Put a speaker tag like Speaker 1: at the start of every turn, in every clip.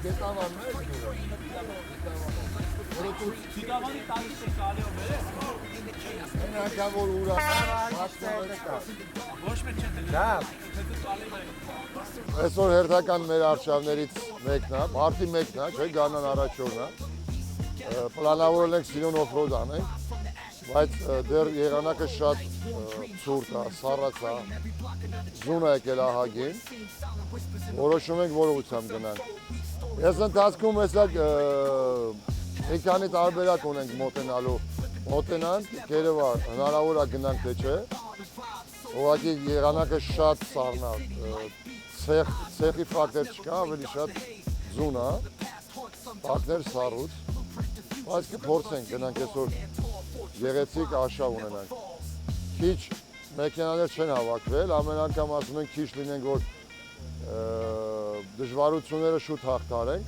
Speaker 1: Գետավանն է։
Speaker 2: Դիտավանի տալիս է կարիով բերես։
Speaker 1: Այն անգամ որ ուրա հաշտվել է կա։
Speaker 2: Ոչ մեկ չէ դե։
Speaker 1: Դա։ Այսօր հերթական մեր արշավներից մեկն է, մարտի մեկն է, չէ, գանան առաջորն է։ Պլանավորել ենք Սիրուն օֆրոդ անենք, բայց դեռ եղանակը շատ ցուրտ է, սառած է, ձուն է եկել ահագին, որոշում ենք որ ուղղությամբ գնանք։ Ես ընթացքում հեսա մի քանի տարբերակ ունենք մոտենանք, կերևա հնարավոր է գնանք թե չէ, ուղղակի եղանակը շատ սառն է, ցեխի ֆակտոր չկա, ավելի շատ ձուն է, ֆակտոր սառուց, բայց կփորձենք գնանք այսօր գեղեցիկ արշավ ունենանք։ Քիչ մեքենաներ չեն հավաքվել, ամեն անգամ ասում ենք քիչ լինենք, որ դժվարությունները շուտ հաղթարենք։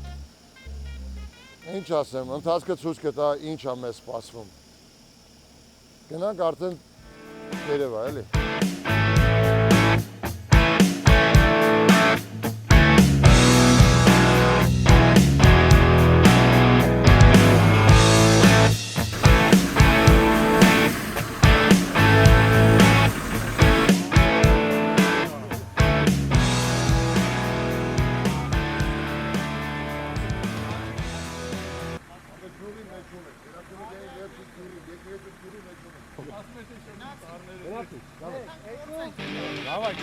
Speaker 1: Ինչ ասեմ, ընթացքը ցույց կտա ինչ է մեզ սպասվում։ Գնանք արդեն երևա, էլի։
Speaker 2: Давай,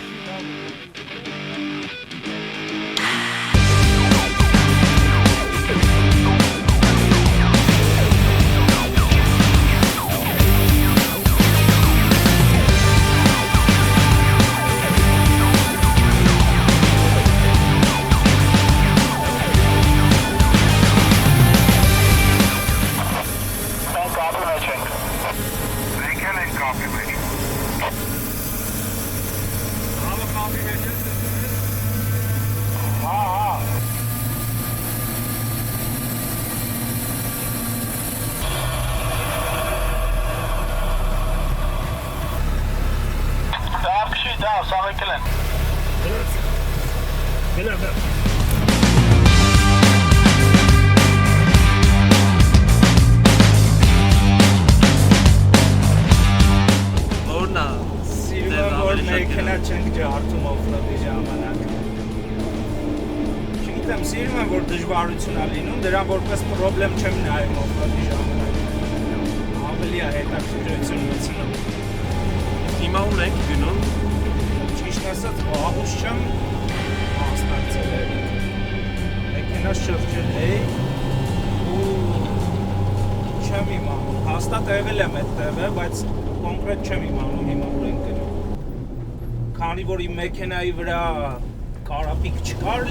Speaker 2: Սիրում եմ, որ դժվարություն է լինում, դրան որպես պրոբլեմ չեմ նայում օֆրոդի ժամանակ։ Ավելի է հետաքրքրություն ունեցնում։ Հիմա ուր եք գնում։ Ճիշտ ասած, վաղուց չեմ մասնակցել։ Մեքենաս շրջել էի ու չեմ իմանում։ Հաստատ եղել եմ այդտեղ, բայց կոնկրետ չեմ իմանում հիմա ուր ենք գնում։ Քանի որ իմ մեքենայի վրա կարապիկ չկար,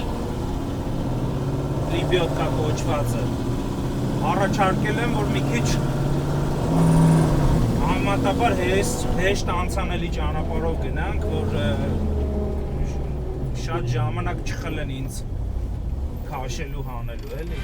Speaker 2: Լիբիոտկա կոչվածը, առաջարկել եմ, որ մի քիչ համատաբար հեշտ անցանելի ճանապարհով գնանք, որ շատ ժամանակ չխլեն ինձ քաշելու հանելու, էլի։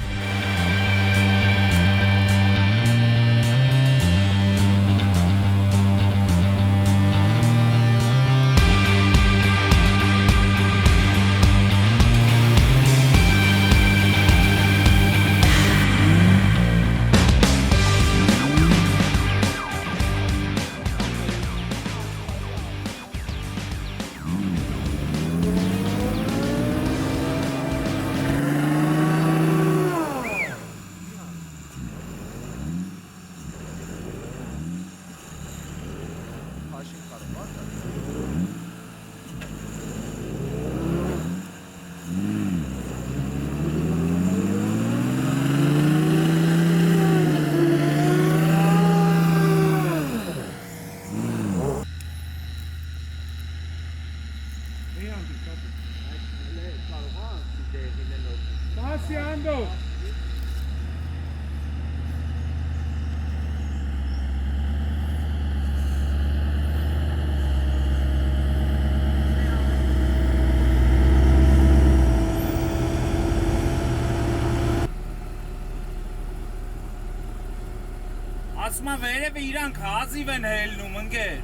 Speaker 2: Ասմա վերևը իրանք հազիվ են հելնում, ընկեր։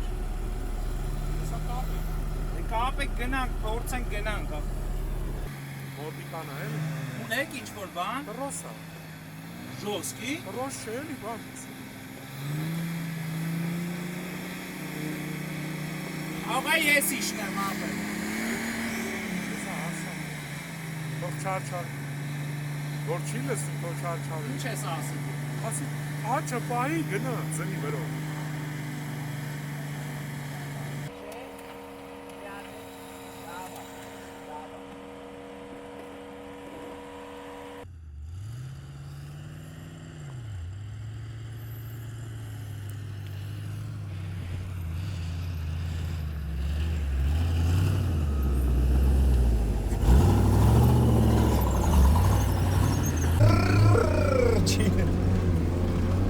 Speaker 2: կապեք գնանք, փորձենք գնանք։
Speaker 3: Մոտիկան է, էլի։
Speaker 2: Ունեք ինչ-որ բան։
Speaker 3: Ռոսա։
Speaker 2: Ժոսկի։
Speaker 3: Ռոս չէ, էլի բան։
Speaker 2: Աղա ես իշնեմ ապը։
Speaker 3: Որ չար։ Որ չի լսում, որ չար։
Speaker 2: Ինչ ես ասում։
Speaker 3: Ասի, աչը պահի գնա, ծնի վրով։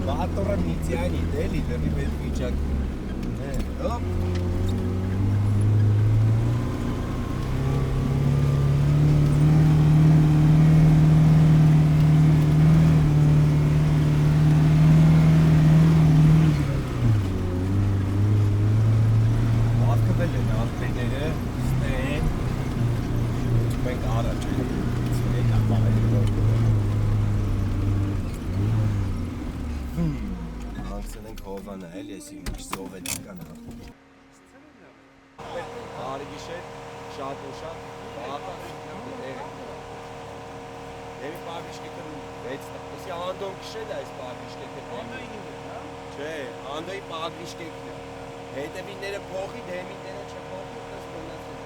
Speaker 4: Բատորը միցյանի դելի լրի մեր վիճակ հոպ ատկվել են ատպեները ստեն մենք առաջ ենք ապավել Անցնենք հովանա էլ ես իմ սովետական Արի գիշեր շատ ու շատ բաղական Եվի պագիշկեքը 6 Ոսի անդոն կշել այս պագիշկեքը Չէ, անդոյի պագիշկեքն է Հետևինները փոխի, դեմինները չփոխի, պես մնացել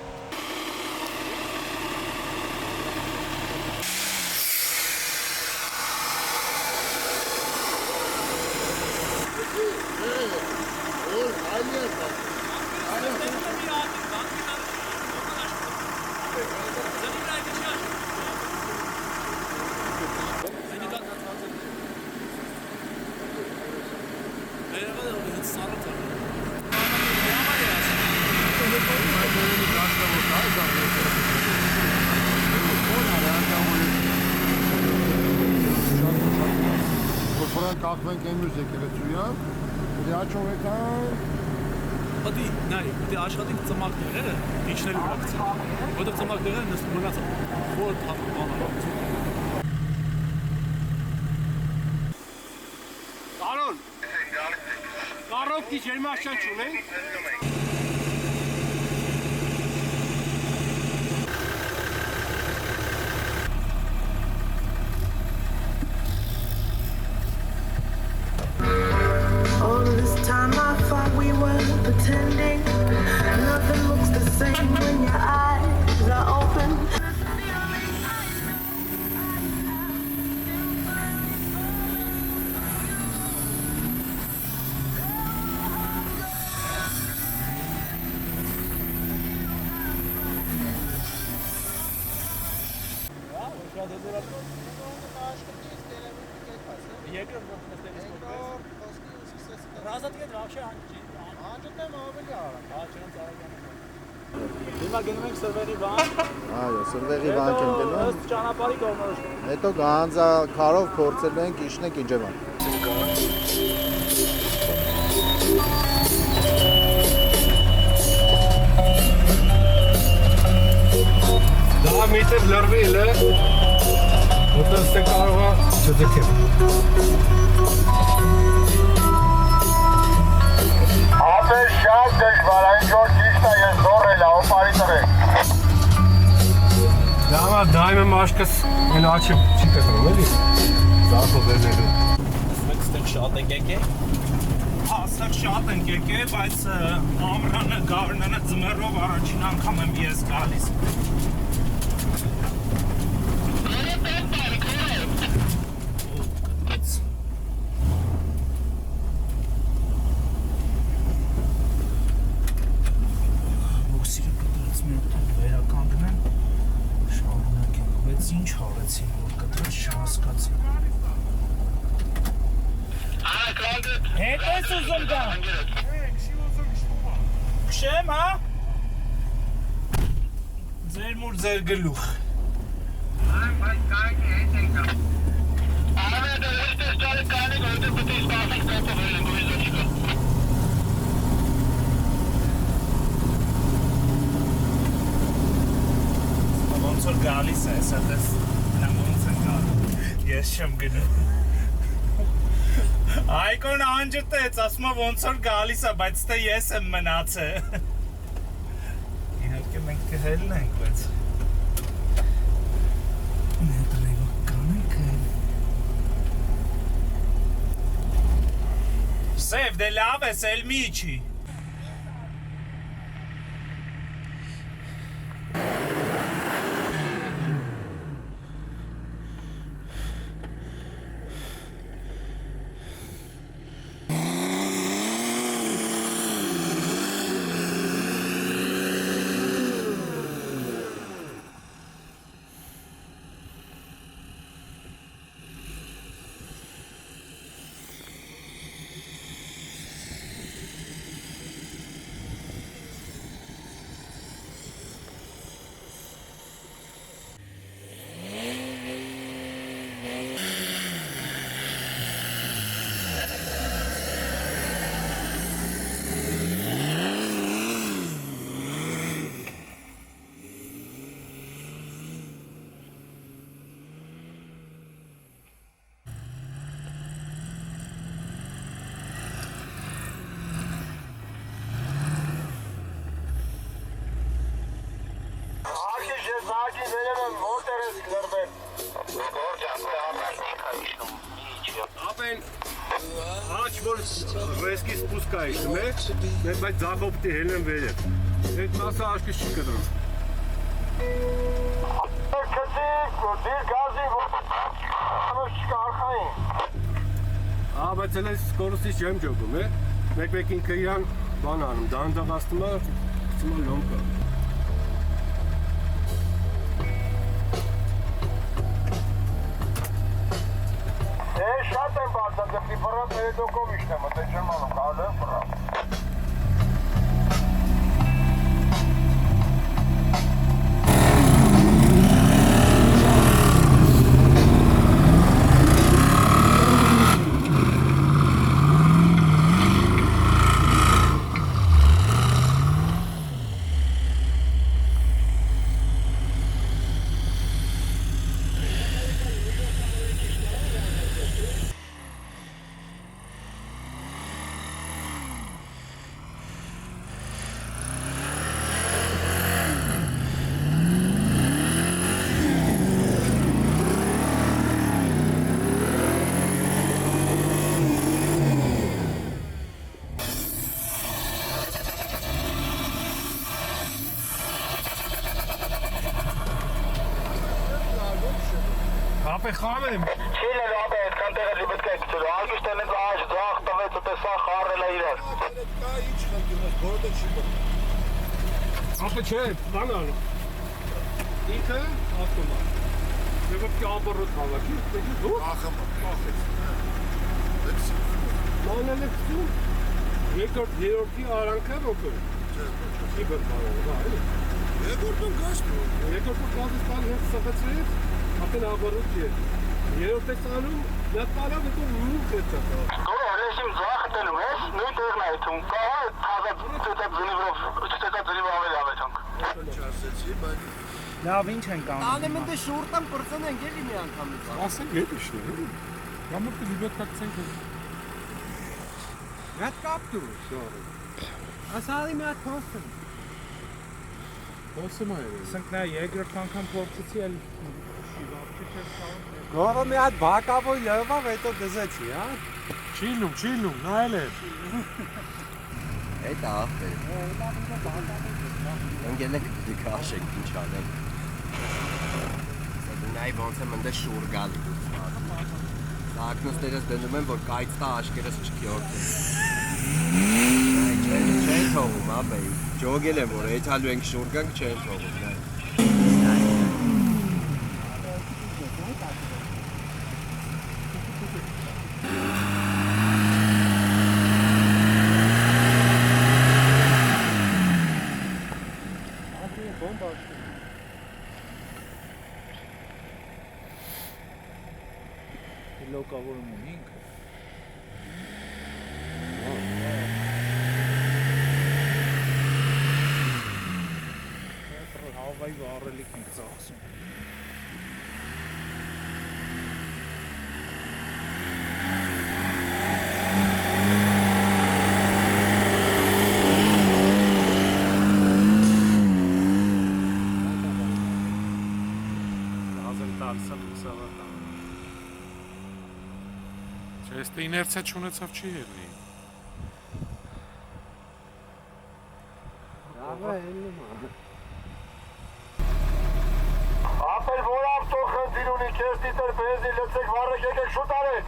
Speaker 1: Որոնք կախվենք այն մյուս եկեղեցույան, դե աչողեկան
Speaker 5: Պատի, նայ, դե աշխատիկ ծմակները իջնելու վրա։ Որտեղ ծմակները նստում մնացած։ Որ բանը։
Speaker 3: Կարոն։ Կարոկի ջերմաշան չունենք։
Speaker 6: All this time I thought we were pretending. Nothing looks the same when your eyes are open.
Speaker 5: Հիմա գնում ենք սրվերի բան։
Speaker 7: Այո, սրվերի բանք ենք գնում։
Speaker 5: Ըստ ճանապարհի կողմնորոշվում։
Speaker 7: Հետո գանձա քարով փորձելու ենք իջնենք Իջևան։
Speaker 3: Դա միտր լրվել է, որտեղ ստե կարող է չձգեմ։
Speaker 1: Ապեր շատ դժվար, այն որ ճիշտ է ես զորել է, օպարի տրեք։
Speaker 3: Դա համա դայմը մաշկս են աչի չի կտրում, էլի։ Զարթով վերնելու։
Speaker 5: Մենք ստեղ շատ ենք եկել։
Speaker 2: Աստեղ շատ ենք եկել, բայց ամռանը, գարնանը, ձմեռով առաջին անգամ եմ ես գալիս։ Ինչ արեցին, որ կտրած չհասկացի։ Հետ ես ուզում դա։ Քշեմ, հա։ Ձեր մուր ձեր գլուխ։ Բայց կայք հետ ենք դա։ Արավե դա հետ ես դարի կանի գորդը պտի սպասիկ տոտով են գույզո չկա։ ոնց որ գալիս է, հեսա դες նա ոնց է գալու։ Ես չեմ գնում։ Այկոն անջտեց, ասում է ոնց որ գալիս է, բայց դե ես եմ մնացել։ Իհարկե մենք կհելն ենք, բայց Ներդրեվա կանենք Սև, դե լավ ես, էլ մի իչի։
Speaker 3: Ապեն աչ որ ռեսկի սպուսկա իշում է, բայց ձախոպտի հելն վեր է։ Այդ մասը աշկիս չի կտրում։ Բայց էլ այս սկորստից չեմ ճոգում է, մեկ ինքը իրան բան անում, դանդաղաստում է, կծում է լոմկա։
Speaker 1: Շատ եմ բարձր, բռատ երեդոկով իշտեմ, դե չեմ անում, կալ եմ բռատ։
Speaker 3: Ապե խամ եմ։
Speaker 1: Չի լեր ապե, այդքան տեղը լիբտ կայք ծուրը, արգիշտ են ենք աշ, ձախ, տվեց ու տեսա խարել է իրար։ Կա ինչ խնդիրն ես, բորոտը չի բր։
Speaker 3: Ապե չէ, բան անում։ Ինքը ասում է։ Եվ պետք է ամբորոտ հավաքի, պետք է դու։
Speaker 1: Ախմը, ախեց։ Դեպսի։
Speaker 3: Մանել է կծում, երորդի արանքը ոգը։ Չի բր բարով, բա, էլի։
Speaker 1: Երկորդում գաշտ։
Speaker 3: Երկորդում կազից բան հետ սխեցրեց, ապեն ամբորոտ չի է։ Երորդ եք անում, նատ պարավ հետո մուխ է ծակա։
Speaker 1: Դուրը հրեշիմ ձախը տենում ես, նույն տեղն է եթում, կահա թազատ ձնիվով ավելի ավետանք։ Չասեցի, բայց…
Speaker 2: Լավ, ինչ ենք անում։
Speaker 4: Անեմ ընդ շուրտան պրծնենք էլի մի անգամից։
Speaker 3: Ասենք հետ իշն է, Գամոտ լիբետ կակցենք։
Speaker 4: Այդ կապ դու։ Ասալի մի հատ փոստ։
Speaker 3: Խոսում է։
Speaker 2: Սնք նա երկրորդ անգամ փորձեցի, էլ
Speaker 4: Գորը մի հատ բակավոյ լվավ, հետո դզեցի, հա։
Speaker 3: Չիլնում, նայել է։
Speaker 4: Այդ աղբեր։ Ընկել ենք դիքաշեք ինչ անենք։ Նայ ոնց եմ ընդ շուր գալի։ Ակնոստերս դնում են, որ կայծ տա աշկերս չքյորդ։ Չեն թողում, ապե։ Ջոգել եմ, որ եթալու ենք շուր գանք, չեն թողում, նայ։
Speaker 2: լոկավորում եմ ինքը։ Հավայի
Speaker 5: առելիք ենք ծախսում։
Speaker 8: Ես դե իներցիա չունեցավ չի ելնի։
Speaker 1: Ապել որ ավտո խնդիր ունի, քեզ դիտեր բենզին լցեք, վառեք եկեք շուտ արեք։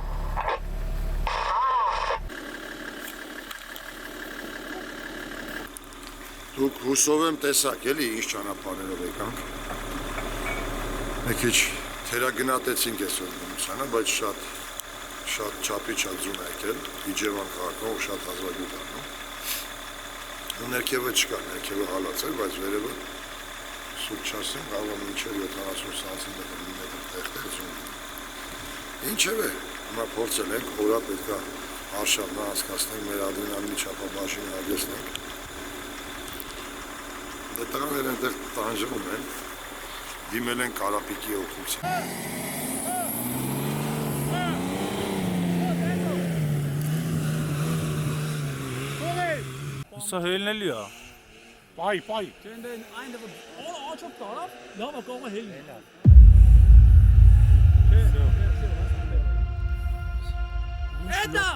Speaker 1: Դուք հուսով եմ տեսակ էլի ինչ ճանապարհներով եկանք։ Մեկ քիչ թերագնահատեցինք այսօր Մուսանը, բայց շատ չափի ձուն է եկել, Իջևան քաղաքում շատ հազվագյուտ անում։ Ու ներքևը չկա, ներքևը հալած է, բայց վերևը սուտ չասեմ, կարող մինչև 70 սանտիմետր միլիմետր տեղ ձուն։ Ինչևէ, հիմա փորձել ենք, օրա պետք է արշավն հասկացնենք, մեր ադրենալինի չափաբաժինը հագեցնենք։ Դե տղաները այնտեղ տանջվում են, դիմել են Կարապիկի օգնության։
Speaker 2: Սա հելնելի է։
Speaker 8: Պայ։
Speaker 5: Դեն այնտեղ աչոք տարավ, լավ է կողմը հելնի։ Էդա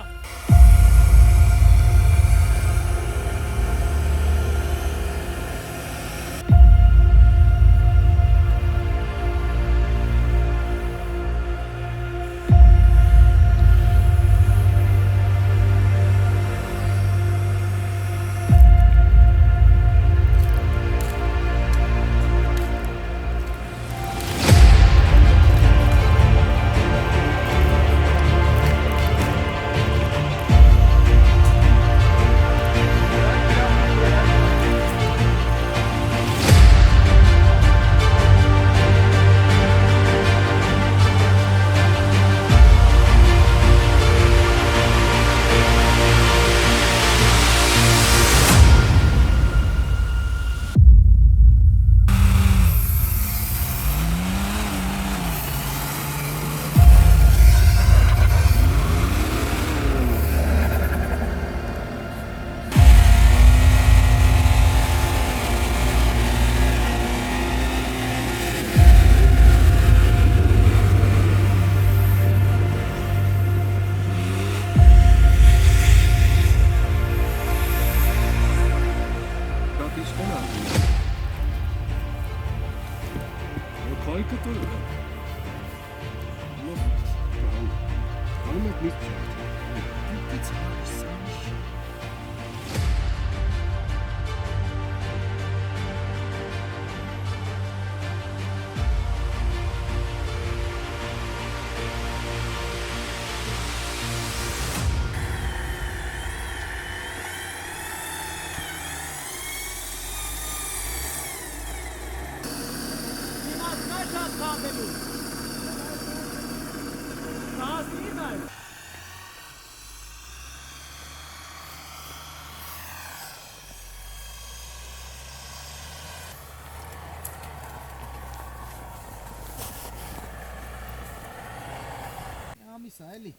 Speaker 7: Ամիսա էլի։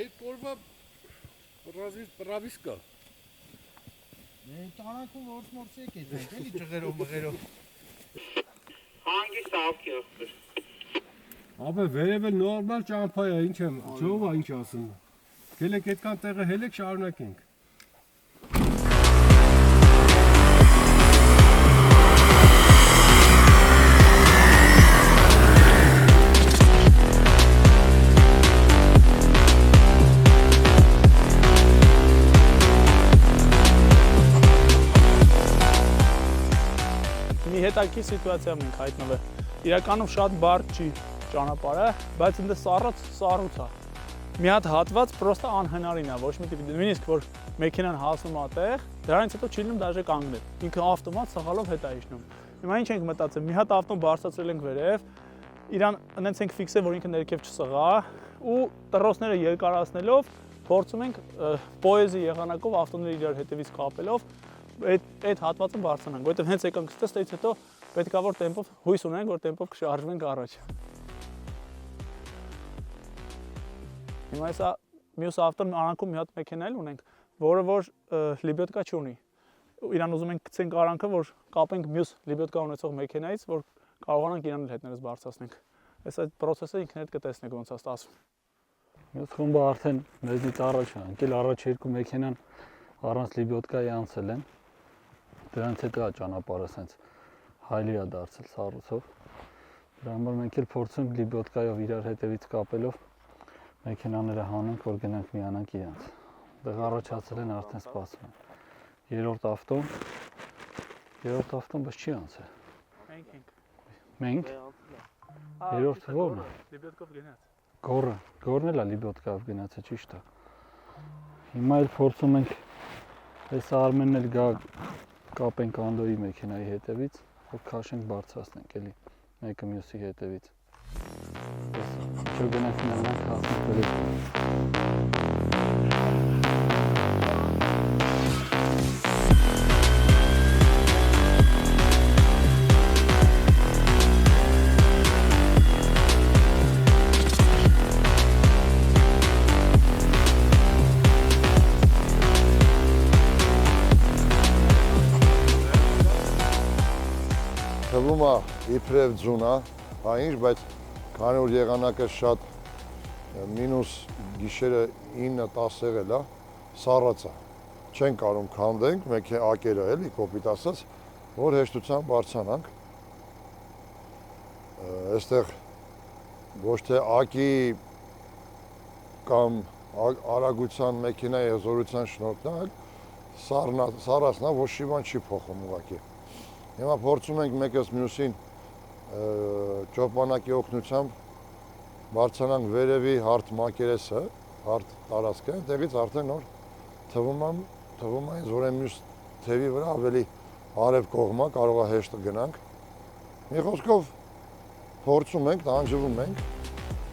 Speaker 3: Այդ օրվա պրավիս կա։
Speaker 7: Տանանքում որս եկեք ենք, էլի ջղերով մղերով։
Speaker 9: Հանգիստ ավքի ախպեր։
Speaker 3: Ապա վերևը նորմալ ճամփա է, ինչ եմ, ջովա ինչ ասում։ Գելեք այդքան տեղը հելեք շարունակենք։
Speaker 5: Մի հետաքրքիր սիտուացիայում ենք հայտնվել։ Իրականում շատ բարդ չի ճանապարհը, բայց ինձ սառույց է։ Մի հատ հատված պրոստը անհնարին է, ոչ մի տիպի, նույնիսկ որ մեքենան հասնում է տեղ, դրանից հետո չի լինում դաժե կանգնել։ Ինքը ավտոմատ սխալով հետ է իջնում։ Հիմա ինչ ենք մտածել, մի հատ ավտոն բարձրացրել ենք վերև, իրան այնց ենք ֆիքսել, որ ինքը ներքև չսղա, ու տրոսները երկարացնելով փորձում ենք պոեզի եղանակով ավտոները իրար հետևից կապելով այդ հատվածը բարձրանանք, որովհետև հենց եկանք ստից հետո պետք է որ տեմպով հույս ունենք, որ տեմպով կշարժվենք առաջ։ Հիմա հեսա մյուս ավտոն արանքում մի հատ մեքենա էլ ունենք, որը որ լիբյոտկա չունի։ Իրան ուզում ենք գցենք արանքը, որ կապենք մյուս լիբյոտկա ունեցող մեքենայից, որ կարողանանք իրան հետներս բարձրացնենք։ Այս այդ process-ը ինքն հետ կտեսնեք ոնց է ստացվում։
Speaker 9: Մյուս խումբը արդեն մեզնից առաջ է, ընկել առաջ երկու մեքենան առանց լիբյոտկայի անցել են։ Դրանից հետո է ճանապարհը սենց հայլի է դարձել սառուցով։ Դրա համար մենք էլ փորձում ենք լիբյոտկայով իրար հետևից կապելով մեքենաները հանենք, որ գնանք միանանք իրանց։ Դեռ առաջացել են արդեն սպասում են։ Երրորդ ավտոն բայց չի անցել։ Մենք։ Երրորդը ո՞րն է։
Speaker 5: Լիբյոտկով գնաց։
Speaker 9: Գորն էլ է լիբյոտկայով գնացել, ճիշտ է։ Հիմա էլ փորձում ենք այս Արմենն էլ գա կապենք Անդոյի մեքենայի հետևից, որ քաշենք բարձրացնենք էլի մեկը մյուսի հետևից։ Չէ գնանք միանանք հասնենք վերև։
Speaker 1: Թվում է իբրև ձուն է, ինչ, բայց քանի որ եղանակը շատ մինուս գիշերը 9-10 եղել է, սառած է։ Չեն կարող քանդենք, մեկ ակերը էլի կոպիտ ասած, որ հեշտությամբ բարձրանանք։ Այստեղ ոչ թե ակի կամ արագության մեքենայի հզորության շնորհքն է, սառածն է, ոչ մի բան չի փոխում ուղղակի։ Հիմա փորձում ենք մեկս մյուսին ճոպանակի օգնությամբ բարձրանանք վերևի հարթ մակերեսը, հարթ տարածքը, այնտեղից արդեն նոր թվում է ինձ, որ այն մյուս թևի վրա ավելի արև կողմա կարող է հեշտ գնանք։ Մի խոսքով փորձում ենք, տանջվում ենք,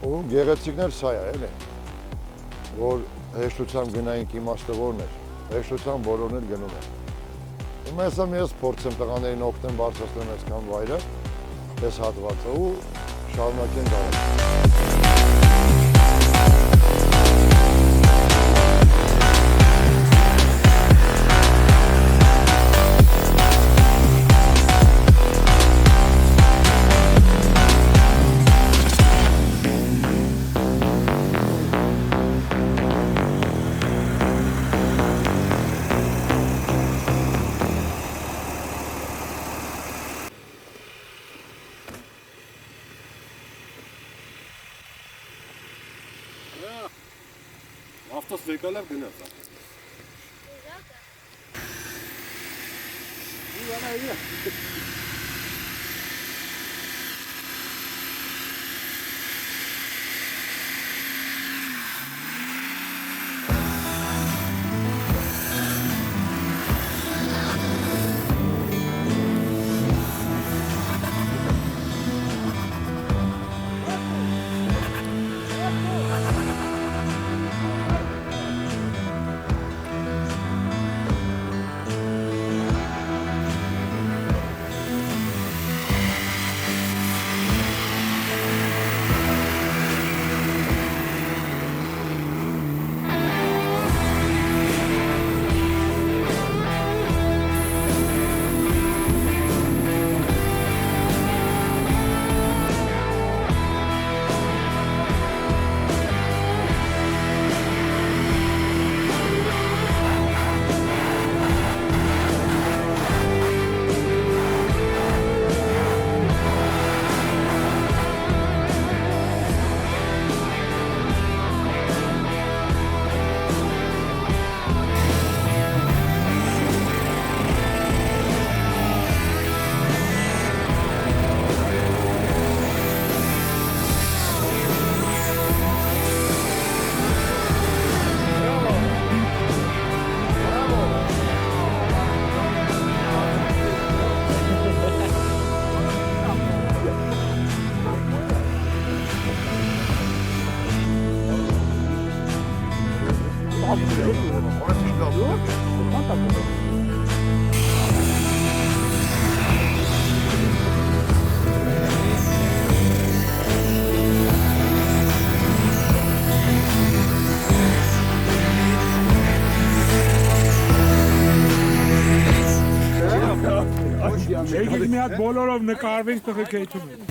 Speaker 1: ու գեղեցիկն էլ սա է, էլի, որ հեշտությամբ գնայինք իմաստը որն էր, հեշտությամբ բոլորն էլ գնում են։ Հիմա հեսա ես փորձեմ տղաներին օգնեմ բարձրացնել այսքան վայրը, այս հատվածը ու շարունակենք արել։
Speaker 3: Ավտոս եկալավ գնաց։
Speaker 8: Եկեք մի հատ բոլորով նկարվենք տղեկեյթում։